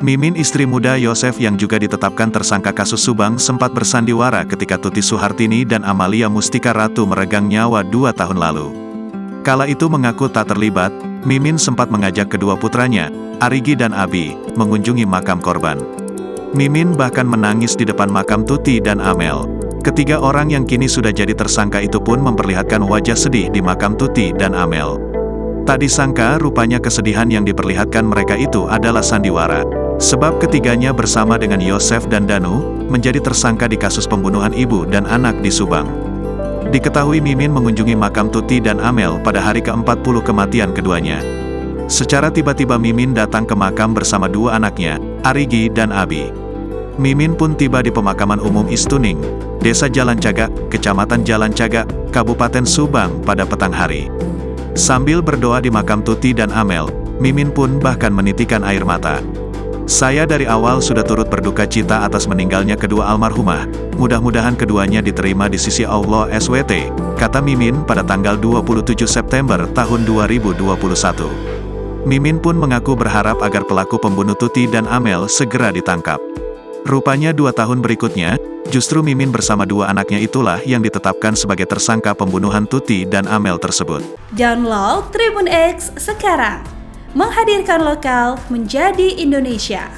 Mimin istri muda Yosef yang juga ditetapkan tersangka kasus Subang sempat bersandiwara ketika Tuti Suhartini dan Amalia Mustika Ratu meregang nyawa 2 tahun lalu. Kala itu mengaku tak terlibat, Mimin sempat mengajak kedua putranya, Arigi dan Abi, mengunjungi makam korban. Mimin bahkan menangis di depan makam Tuti dan Amel. Ketiga orang yang kini sudah jadi tersangka itu pun memperlihatkan wajah sedih di makam Tuti dan Amel. Tak disangka rupanya kesedihan yang diperlihatkan mereka itu adalah sandiwara. Sebab ketiganya bersama dengan Yosef dan Danu, menjadi tersangka di kasus pembunuhan ibu dan anak di Subang. Diketahui Mimin mengunjungi makam Tuti dan Amel pada hari ke-40 kematian keduanya. Secara tiba-tiba Mimin datang ke makam bersama dua anaknya, Arigi dan Abi. Mimin pun tiba di pemakaman umum Istuning, Desa Jalan Cagak, Kecamatan Jalan Cagak, Kabupaten Subang pada petang hari. Sambil berdoa di makam Tuti dan Amel, Mimin pun bahkan menitikan air mata. Saya dari awal sudah turut berduka cita atas meninggalnya kedua almarhumah, mudah-mudahan keduanya diterima di sisi Allah SWT, kata Mimin pada tanggal 27 September tahun 2021. Mimin pun mengaku berharap agar pelaku pembunuh Tuti dan Amel segera ditangkap. Rupanya 2 tahun berikutnya, justru Mimin bersama dua anaknya itulah yang ditetapkan sebagai tersangka pembunuhan Tuti dan Amel tersebut. Download Tribun X sekarang. Menghadirkan lokal menjadi Indonesia.